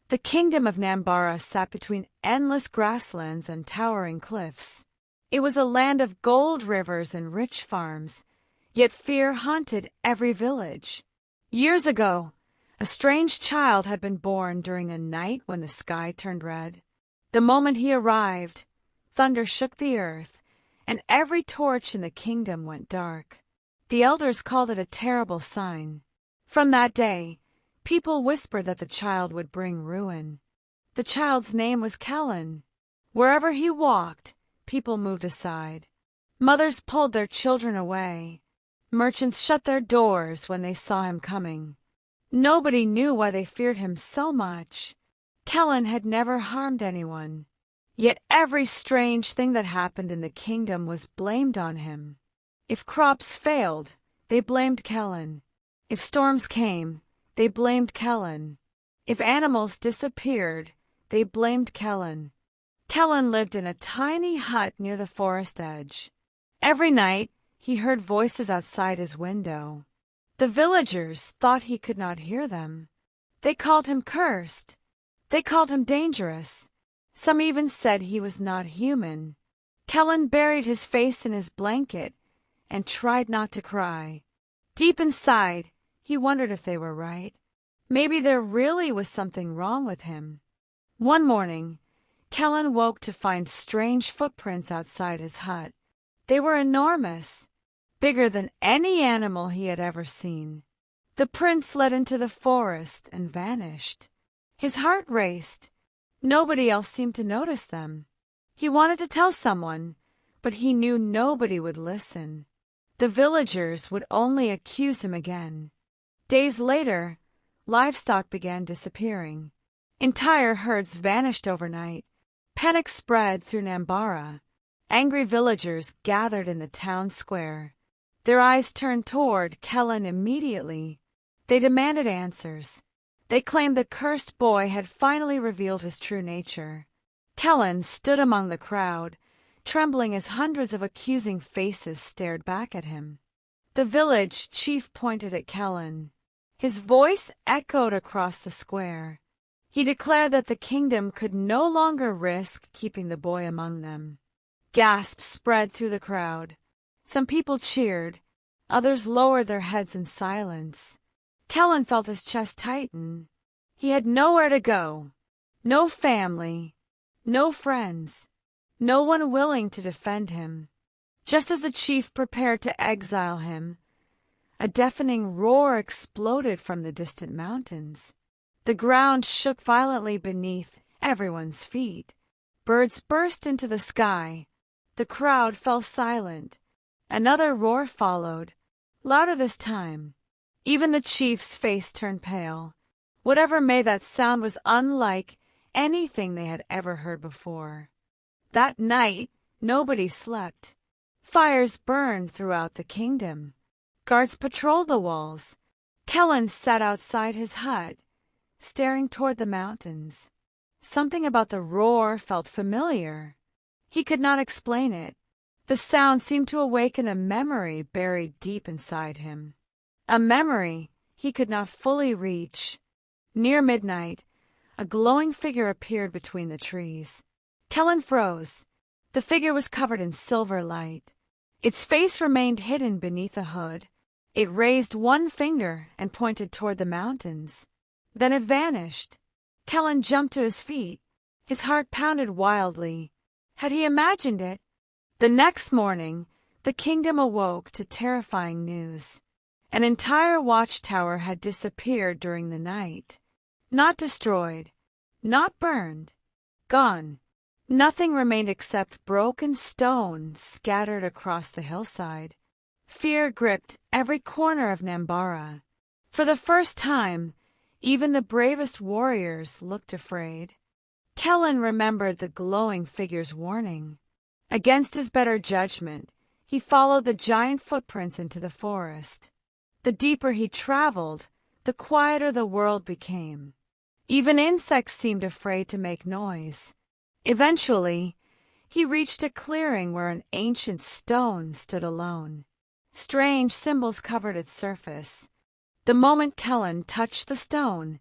The kingdom of Nambara sat between endless grasslands and towering cliffs. It was a land of gold rivers and rich farms, yet fear haunted every village. Years ago, a strange child had been born during a night when the sky turned red. The moment he arrived, thunder shook the earth, and every torch in the kingdom went dark. The elders called it a terrible sign. From that day, people whispered that the child would bring ruin. The child's name was Kellan. Wherever he walked, people moved aside. Mothers pulled their children away. Merchants shut their doors when they saw him coming. Nobody knew why they feared him so much. Kellan had never harmed anyone. Yet every strange thing that happened in the kingdom was blamed on him. If crops failed, they blamed Kellan. If storms came, they blamed Kellan. If animals disappeared, they blamed Kellan. Kellan lived in a tiny hut near the forest edge. Every night, he heard voices outside his window. The villagers thought he could not hear them. They called him cursed. They called him dangerous. Some even said he was not human. Kellan buried his face in his blanket and tried not to cry. Deep inside, he wondered if they were right. Maybe there really was something wrong with him. One morning, Kellan woke to find strange footprints outside his hut. They were enormous, bigger than any animal he had ever seen. The prints led into the forest and vanished. His heart raced. Nobody else seemed to notice them. He wanted to tell someone, but he knew nobody would listen. The villagers would only accuse him again. Days later, livestock began disappearing. Entire herds vanished overnight. Panic spread through Nambara. Angry villagers gathered in the town square. Their eyes turned toward Kellan immediately. They demanded answers. They claimed the cursed boy had finally revealed his true nature. Kellan stood among the crowd, trembling as hundreds of accusing faces stared back at him. The village chief pointed at Kellan. His voice echoed across the square. He declared that the kingdom could no longer risk keeping the boy among them. Gasps spread through the crowd. Some people cheered. Others lowered their heads in silence. Kellan felt his chest tighten. He had nowhere to go. No family. No friends. No one willing to defend him. Just as the chief prepared to exile him, a deafening roar exploded from the distant mountains. The ground shook violently beneath everyone's feet. Birds burst into the sky. The crowd fell silent. Another roar followed, louder this time. Even the chief's face turned pale. Whatever made that sound was unlike anything they had ever heard before. That night, nobody slept. Fires burned throughout the kingdom. Guards patrolled the walls. Kellan sat outside his hut, staring toward the mountains. Something about the roar felt familiar. He could not explain it. The sound seemed to awaken a memory buried deep inside him. A memory he could not fully reach. Near midnight, a glowing figure appeared between the trees. Kellan froze. The figure was covered in silver light. Its face remained hidden beneath a hood. It raised one finger and pointed toward the mountains. Then it vanished. Kellan jumped to his feet. His heart pounded wildly. Had he imagined it? The next morning, the kingdom awoke to terrifying news. An entire watchtower had disappeared during the night. Not destroyed, not burned, gone. Nothing remained except broken stone scattered across the hillside. Fear gripped every corner of Nambara. For the first time, even the bravest warriors looked afraid. Kellan remembered the glowing figure's warning. Against his better judgment, he followed the giant footprints into the forest. The deeper he traveled, the quieter the world became. Even insects seemed afraid to make noise. Eventually, he reached a clearing where an ancient stone stood alone. Strange symbols covered its surface. The moment Kellan touched the stone,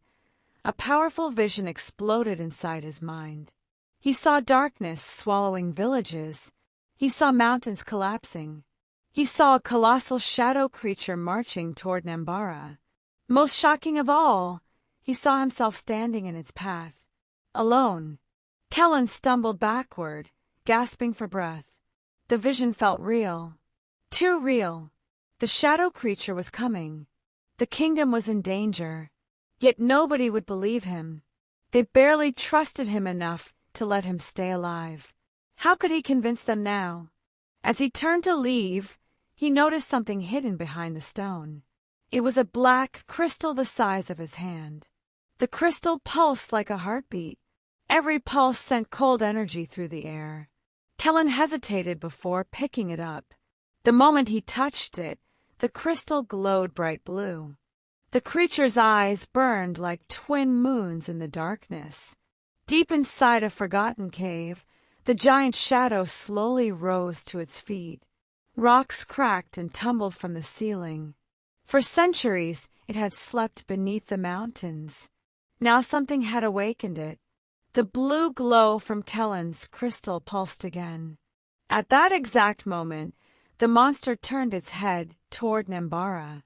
A powerful vision exploded inside his mind. He saw darkness swallowing villages. He saw mountains collapsing. He saw a colossal shadow creature marching toward Nambara. Most shocking of all, he saw himself standing in its path. Alone. Kellan stumbled backward, gasping for breath. The vision felt real. Too real. The shadow creature was coming. The kingdom was in danger. Yet nobody would believe him. They barely trusted him enough to let him stay alive. How could he convince them now? As he turned to leave, he noticed something hidden behind the stone. It was a black crystal the size of his hand. The crystal pulsed like a heartbeat. Every pulse sent cold energy through the air. Kellan hesitated before picking it up. The moment he touched it, the crystal glowed bright blue. The creature's eyes burned like twin moons in the darkness. Deep inside a forgotten cave, the giant shadow slowly rose to its feet. Rocks cracked and tumbled from the ceiling. For centuries it had slept beneath the mountains. Now something had awakened it. The blue glow from Kellan's crystal pulsed again. At that exact moment, the monster turned its head toward Nambara.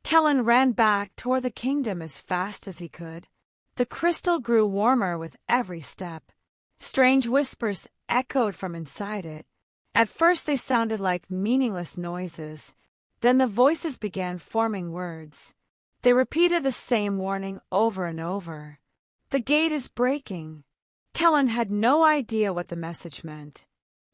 Kellan ran back toward the kingdom as fast as he could. The crystal grew warmer with every step. Strange whispers echoed from inside it. At first they sounded like meaningless noises. Then the voices began forming words. They repeated the same warning over and over. The gate is breaking. Kellan had no idea what the message meant.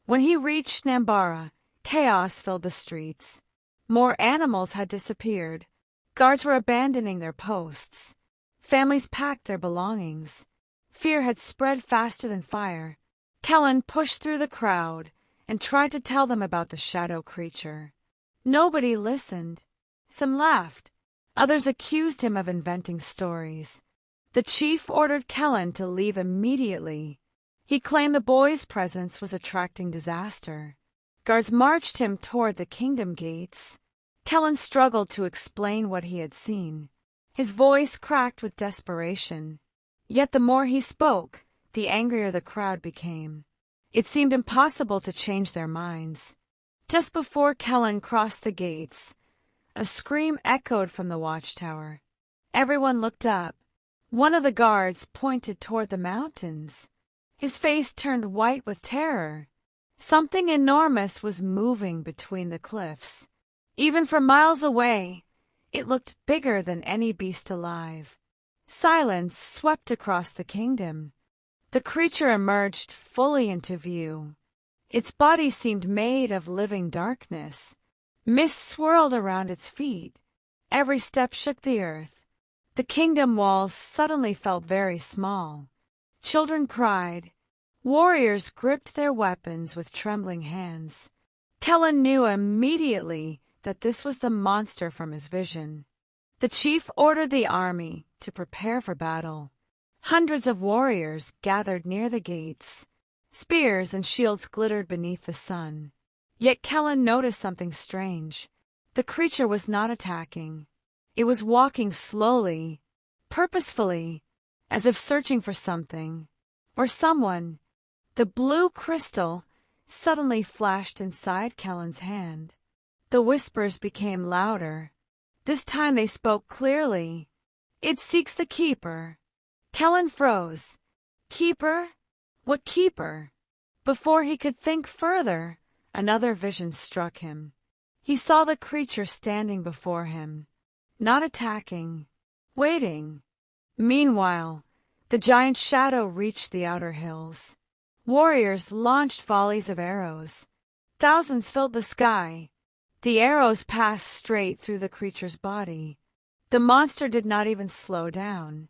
When he reached Nambara, chaos filled the streets. More animals had disappeared. Guards were abandoning their posts. Families packed their belongings. Fear had spread faster than fire. Kellan pushed through the crowd and tried to tell them about the shadow creature. Nobody listened. Some laughed. Others accused him of inventing stories. The chief ordered Kellan to leave immediately. He claimed the boy's presence was attracting disaster. Guards marched him toward the kingdom gates. Kellan struggled to explain what he had seen. His voice cracked with desperation. Yet the more he spoke, the angrier the crowd became. It seemed impossible to change their minds. Just before Kellan crossed the gates, a scream echoed from the watchtower. Everyone looked up. One of the guards pointed toward the mountains. His face turned white with terror. Something enormous was moving between the cliffs. Even from miles away, it looked bigger than any beast alive. Silence swept across the kingdom. The creature emerged fully into view. Its body seemed made of living darkness. Mist swirled around its feet. Every step shook the earth. The kingdom walls suddenly felt very small. Children cried. Warriors gripped their weapons with trembling hands. Kellan knew immediately that this was the monster from his vision. The chief ordered the army to prepare for battle. Hundreds of warriors gathered near the gates. Spears and shields glittered beneath the sun. Yet Kellan noticed something strange. The creature was not attacking. It was walking slowly, purposefully, as if searching for something or someone. The blue crystal suddenly flashed inside Kellan's hand. The whispers became louder. This time they spoke clearly. It seeks the keeper. Kellan froze. Keeper? What keeper? Before he could think further, another vision struck him. He saw the creature standing before him, not attacking, waiting. Meanwhile, the giant shadow reached the outer hills. Warriors launched volleys of arrows. Thousands filled the sky. The arrows passed straight through the creature's body. The monster did not even slow down.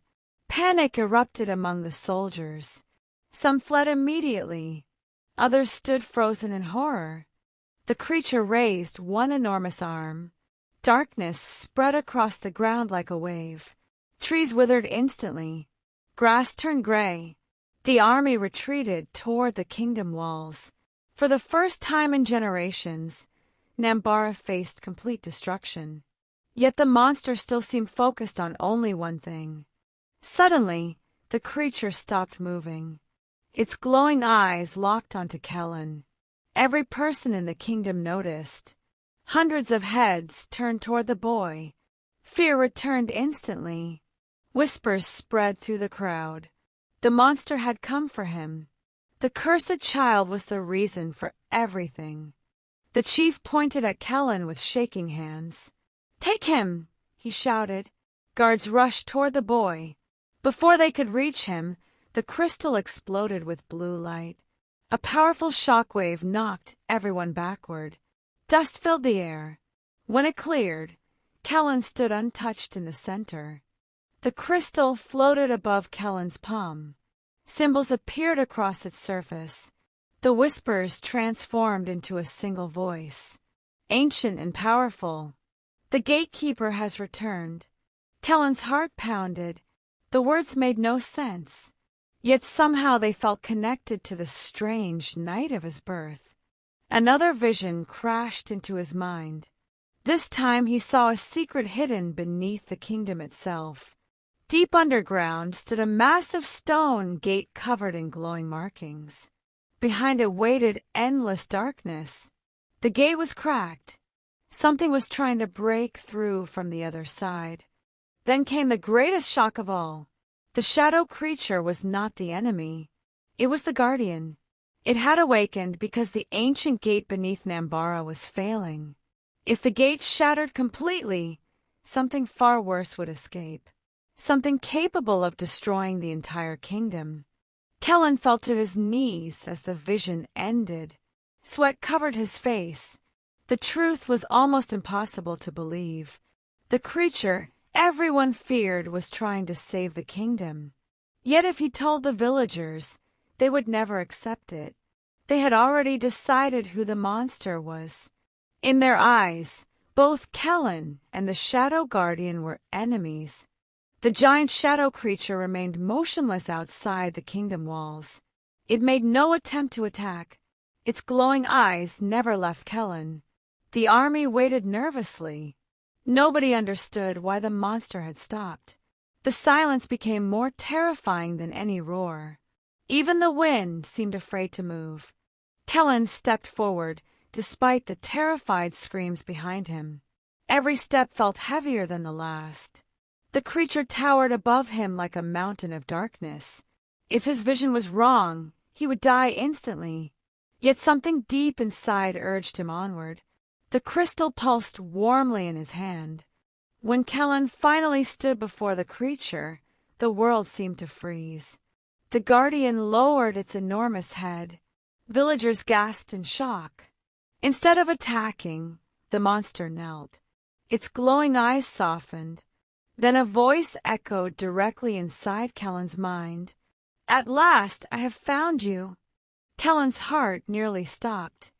Panic erupted among the soldiers. Some fled immediately. Others stood frozen in horror. The creature raised one enormous arm. Darkness spread across the ground like a wave. Trees withered instantly. Grass turned gray. The army retreated toward the kingdom walls. For the first time in generations, Nambara faced complete destruction. Yet the monster still seemed focused on only one thing: Suddenly, the creature stopped moving. Its glowing eyes locked onto Kellan. Every person in the kingdom noticed. Hundreds of heads turned toward the boy. Fear returned instantly. Whispers spread through the crowd. The monster had come for him. The cursed child was the reason for everything. The chief pointed at Kellan with shaking hands. "Take him!" he shouted. Guards rushed toward the boy. Before they could reach him, the crystal exploded with blue light. A powerful shockwave knocked everyone backward. Dust filled the air. When it cleared, Kellan stood untouched in the center. The crystal floated above Kellan's palm. Symbols appeared across its surface. The whispers transformed into a single voice, ancient and powerful. "The gatekeeper has returned." Kellan's heart pounded. The words made no sense, yet somehow they felt connected to the strange night of his birth. Another vision crashed into his mind. This time he saw a secret hidden beneath the kingdom itself. Deep underground stood a massive stone gate covered in glowing markings. Behind it waited endless darkness. The gate was cracked. Something was trying to break through from the other side. Then came the greatest shock of all. The shadow creature was not the enemy. It was the guardian. It had awakened because the ancient gate beneath Nambara was failing. If the gate shattered completely, something far worse would escape. Something capable of destroying the entire kingdom. Kellan fell to his knees as the vision ended. Sweat covered his face. The truth was almost impossible to believe. The creature everyone feared was trying to save the kingdom. Yet if he told the villagers, they would never accept it. They had already decided who the monster was. In their eyes, both Kellan and the Shadow Guardian were enemies. The giant shadow creature remained motionless outside the kingdom walls. It made no attempt to attack. Its glowing eyes never left Kellan. The army waited nervously. Nobody understood why the monster had stopped. The silence became more terrifying than any roar. Even the wind seemed afraid to move. Kellan stepped forward, despite the terrified screams behind him. Every step felt heavier than the last. The creature towered above him like a mountain of darkness. If his vision was wrong, he would die instantly. Yet something deep inside urged him onward. The crystal pulsed warmly in his hand. When Kellan finally stood before the creature, the world seemed to freeze. The guardian lowered its enormous head. Villagers gasped in shock. Instead of attacking, the monster knelt. Its glowing eyes softened. Then a voice echoed directly inside Kellan's mind. "At last I have found you." Kellan's heart nearly stopped.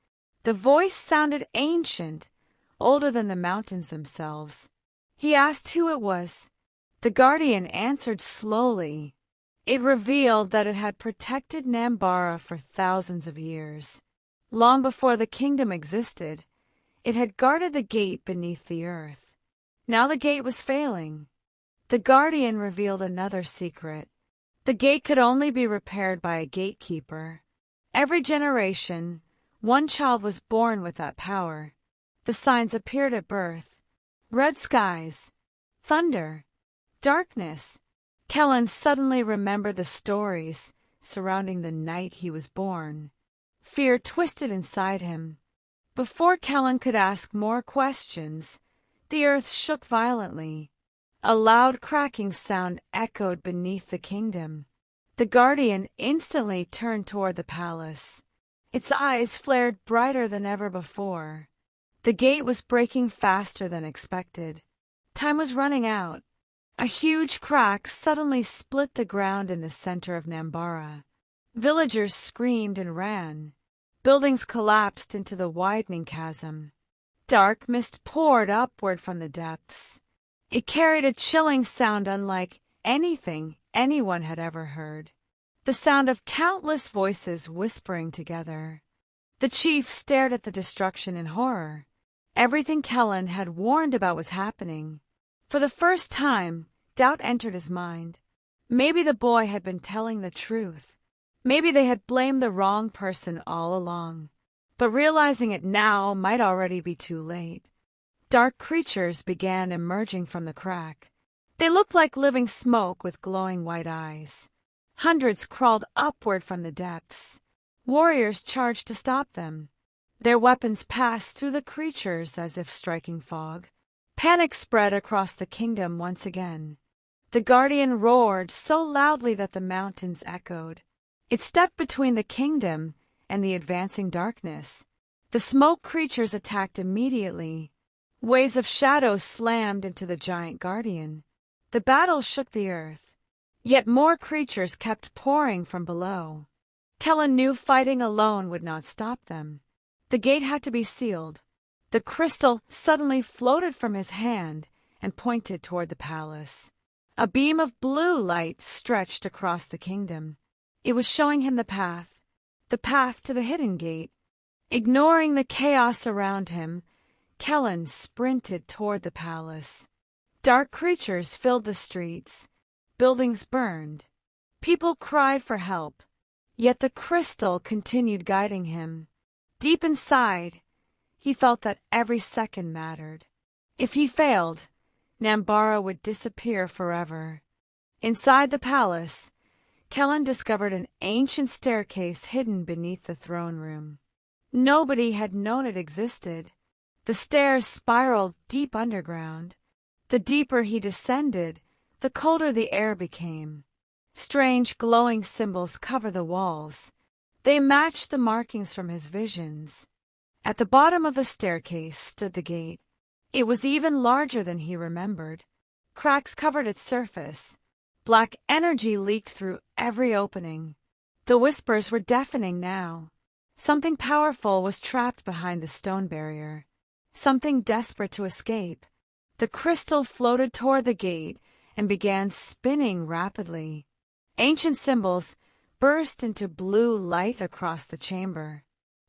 The voice sounded ancient, older than the mountains themselves. He asked who it was. The guardian answered slowly. It revealed that it had protected Nambara for thousands of years. Long before the kingdom existed, it had guarded the gate beneath the earth. Now the gate was failing. The guardian revealed another secret. The gate could only be repaired by a gatekeeper. Every generation, one child was born with that power. The signs appeared at birth. Red skies, thunder, darkness. Kellan suddenly remembered the stories surrounding the night he was born. Fear twisted inside him. Before Kellan could ask more questions, the earth shook violently. A loud cracking sound echoed beneath the kingdom. The guardian instantly turned toward the palace. Its eyes flared brighter than ever before. The gate was breaking faster than expected. Time was running out. A huge crack suddenly split the ground in the center of Nambara. Villagers screamed and ran. Buildings collapsed into the widening chasm. Dark mist poured upward from the depths. It carried a chilling sound unlike anything anyone had ever heard. The sound of countless voices whispering together. The chief stared at the destruction in horror. Everything Kellan had warned about was happening. For the first time, doubt entered his mind. Maybe the boy had been telling the truth. Maybe they had blamed the wrong person all along. But realizing it now might already be too late. Dark creatures began emerging from the crack. They looked like living smoke with glowing white eyes. Hundreds crawled upward from the depths. Warriors charged to stop them. Their weapons passed through the creatures as if striking fog. Panic spread across the kingdom once again. The guardian roared so loudly that the mountains echoed. It stepped between the kingdom and the advancing darkness. The smoke creatures attacked immediately. Waves of shadows slammed into the giant guardian. The battle shook the earth. Yet more creatures kept pouring from below. Kellan knew fighting alone would not stop them. The gate had to be sealed. The crystal suddenly floated from his hand and pointed toward the palace. A beam of blue light stretched across the kingdom. It was showing him the path to the hidden gate. Ignoring the chaos around him, Kellan sprinted toward the palace. Dark creatures filled the streets. Buildings burned. People cried for help. Yet the crystal continued guiding him. Deep inside, he felt that every second mattered. If he failed, Nambara would disappear forever. Inside the palace, Kellan discovered an ancient staircase hidden beneath the throne room. Nobody had known it existed. The stairs spiraled deep underground. The deeper he descended, the colder the air became. Strange glowing symbols covered the walls. They matched the markings from his visions. At the bottom of the staircase stood the gate. It was even larger than he remembered. Cracks covered its surface. Black energy leaked through every opening. The whispers were deafening now. Something powerful was trapped behind the stone barrier. Something desperate to escape. The crystal floated toward the gate and began spinning rapidly. Ancient symbols burst into blue light across the chamber.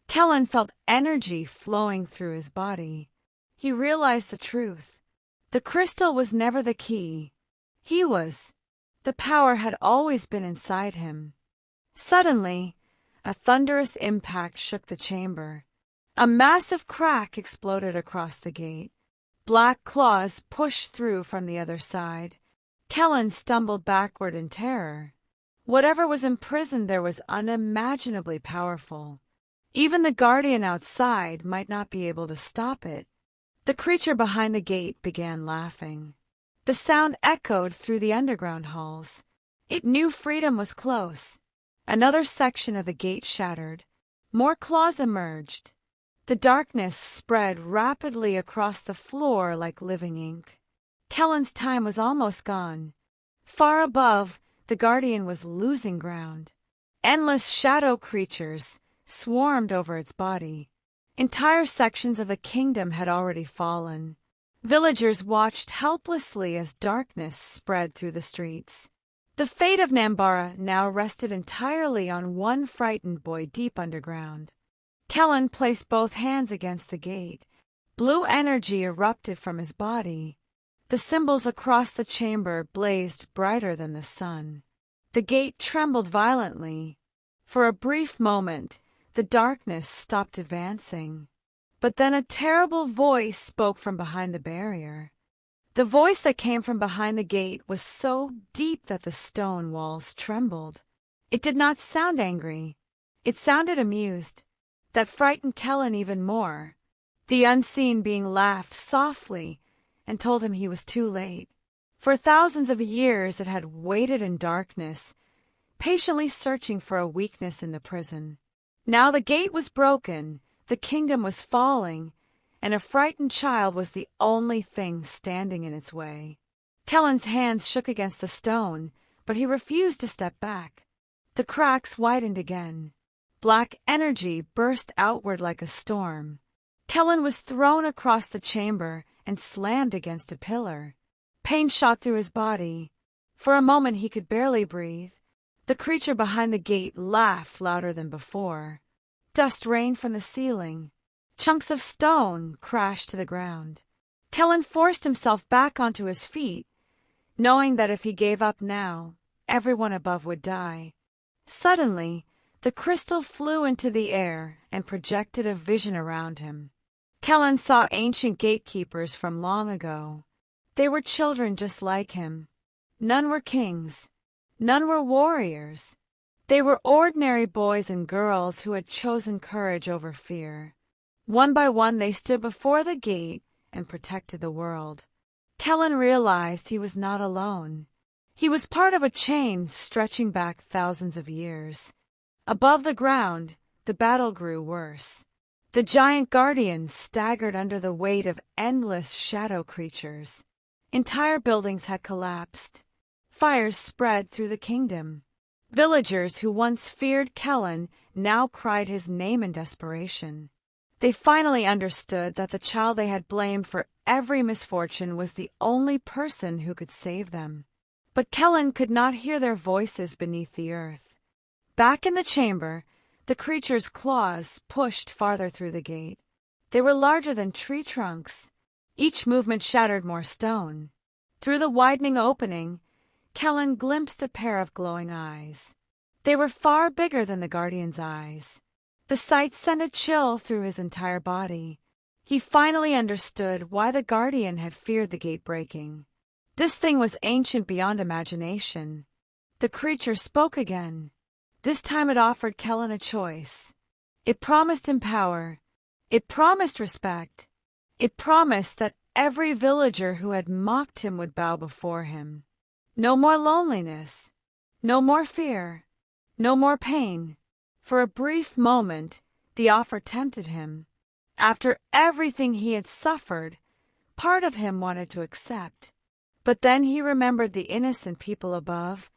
Kellan felt energy flowing through his body. He realized the truth. The crystal was never the key. He was. The power had always been inside him. Suddenly, a thunderous impact shook the chamber. A massive crack exploded across the gate. Black claws pushed through from the other side. Kellan stumbled backward in terror. Whatever was imprisoned there was unimaginably powerful. Even the guardian outside might not be able to stop it. The creature behind the gate began laughing. The sound echoed through the underground halls. It knew freedom was close. Another section of the gate shattered. More claws emerged. The darkness spread rapidly across the floor like living ink. Kellan's time was almost gone. Far above, the guardian was losing ground. Endless shadow creatures swarmed over its body. Entire sections of the kingdom had already fallen. Villagers watched helplessly as darkness spread through the streets. The fate of Nambara now rested entirely on one frightened boy deep underground. Kellan placed both hands against the gate. Blue energy erupted from his body. The symbols across the chamber blazed brighter than the sun. The gate trembled violently. For a brief moment, the darkness stopped advancing. But then a terrible voice spoke from behind the barrier. The voice that came from behind the gate was so deep that the stone walls trembled. It did not sound angry. It sounded amused. That frightened Kellan even more. The unseen being laughed softly and told him he was too late. For thousands of years it had waited in darkness, patiently searching for a weakness in the prison. Now the gate was broken, the kingdom was falling, and a frightened child was the only thing standing in its way. Kellan's hands shook against the stone, but he refused to step back. The cracks widened again. Black energy burst outward like a storm. Kellan was thrown across the chamber and slammed against a pillar. Pain shot through his body. For a moment he could barely breathe. The creature behind the gate laughed louder than before. Dust rained from the ceiling. Chunks of stone crashed to the ground. Kellan forced himself back onto his feet, knowing that if he gave up now, everyone above would die. Suddenly, the crystal flew into the air and projected a vision around him. Kellan saw ancient gatekeepers from long ago. They were children just like him. None were kings. None were warriors. They were ordinary boys and girls who had chosen courage over fear. One by one they stood before the gate and protected the world. Kellan realized he was not alone. He was part of a chain stretching back thousands of years. Above the ground, the battle grew worse. The giant guardian staggered under the weight of endless shadow creatures. Entire buildings had collapsed. Fires spread through the kingdom. Villagers who once feared Kellan now cried his name in desperation. They finally understood that the child they had blamed for every misfortune was the only person who could save them. But Kellan could not hear their voices beneath the earth. Back in the chamber, the creature's claws pushed farther through the gate. They were larger than tree trunks. Each movement shattered more stone. Through the widening opening, Kellan glimpsed a pair of glowing eyes. They were far bigger than the guardian's eyes. The sight sent a chill through his entire body. He finally understood why the guardian had feared the gate breaking. This thing was ancient beyond imagination. The creature spoke again. This time it offered Kellan a choice. It promised him power. It promised respect. It promised that every villager who had mocked him would bow before him. No more loneliness. No more fear. No more pain. For a brief moment, the offer tempted him. After everything he had suffered, part of him wanted to accept. But then he remembered the innocent people above.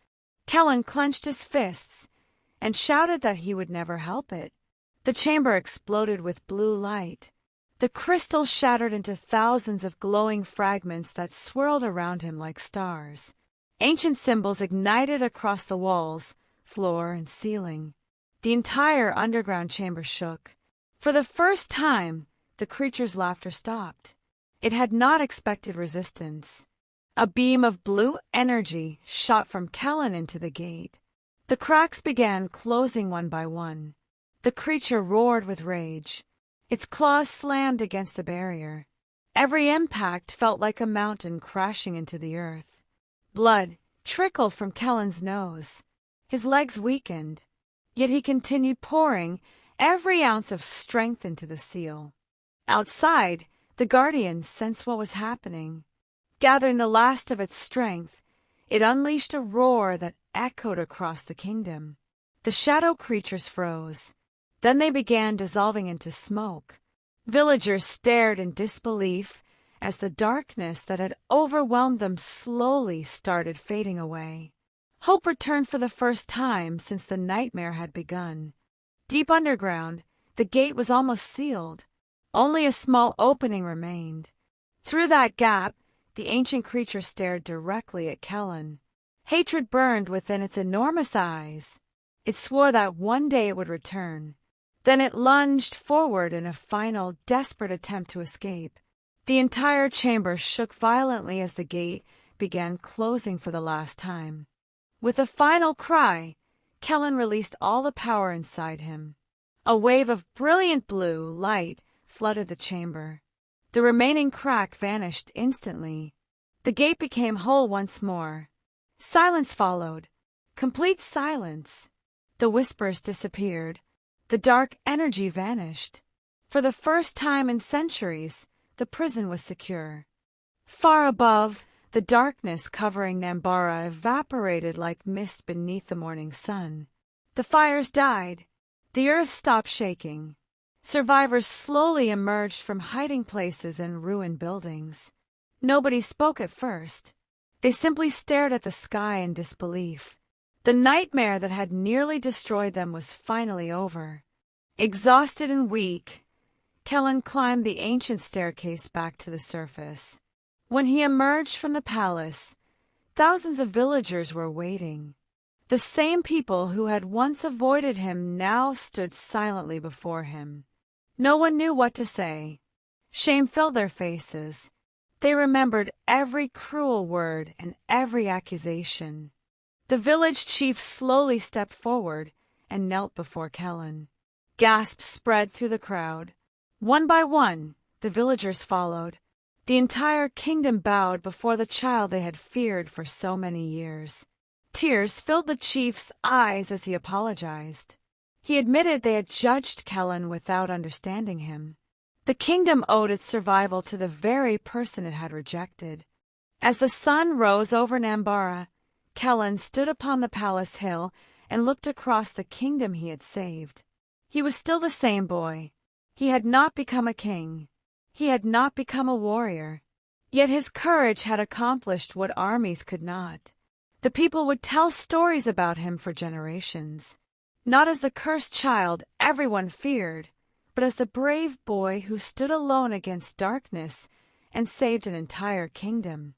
Kellan clenched his fists and shouted that he would never help it. The chamber exploded with blue light. The crystal shattered into thousands of glowing fragments that swirled around him like stars. Ancient symbols ignited across the walls, floor, and ceiling. The entire underground chamber shook. For the first time, the creature's laughter stopped. It had not expected resistance. A beam of blue energy shot from Kellan into the gate. The cracks began closing one by one. The creature roared with rage. Its claws slammed against the barrier. Every impact felt like a mountain crashing into the earth. Blood trickled from Kellan's nose. His legs weakened. Yet he continued pouring every ounce of strength into the seal. Outside, the guardian sensed what was happening. Gathering the last of its strength, it unleashed a roar that echoed across the kingdom. The shadow creatures froze. Then they began dissolving into smoke. Villagers stared in disbelief as the darkness that had overwhelmed them slowly started fading away. Hope returned for the first time since the nightmare had begun. Deep underground, the gate was almost sealed. Only a small opening remained. Through that gap, the ancient creature stared directly at Kellan. Hatred burned within its enormous eyes. It swore that one day it would return. Then it lunged forward in a final, desperate attempt to escape. The entire chamber shook violently as the gate began closing for the last time. With a final cry, Kellan released all the power inside him. A wave of brilliant blue light flooded the chamber. The remaining crack vanished instantly. The gate became whole once more. Silence followed. Complete silence. The whispers disappeared. The dark energy vanished. For the first time in centuries, the prison was secure. Far above, the darkness covering Nambara evaporated like mist beneath the morning sun. The fires died. The earth stopped shaking. Survivors slowly emerged from hiding places and ruined buildings. Nobody spoke at first. They simply stared at the sky in disbelief. The nightmare that had nearly destroyed them was finally over. Exhausted and weak, Kellan climbed the ancient staircase back to the surface. When he emerged from the palace, thousands of villagers were waiting. The same people who had once avoided him now stood silently before him. No one knew what to say. Shame filled their faces. They remembered every cruel word and every accusation. The village chief slowly stepped forward and knelt before Kellan. Gasps spread through the crowd. One by one, the villagers followed. The entire kingdom bowed before the child they had feared for so many years. Tears filled the chief's eyes as he apologized. He admitted they had judged Kellan without understanding him. The kingdom owed its survival to the very person it had rejected. As the sun rose over Nambara, Kellan stood upon the palace hill and looked across the kingdom he had saved. He was still the same boy. He had not become a king. He had not become a warrior. Yet his courage had accomplished what armies could not. The people would tell stories about him for generations. Not as the cursed child everyone feared, but as the brave boy who stood alone against darkness and saved an entire kingdom.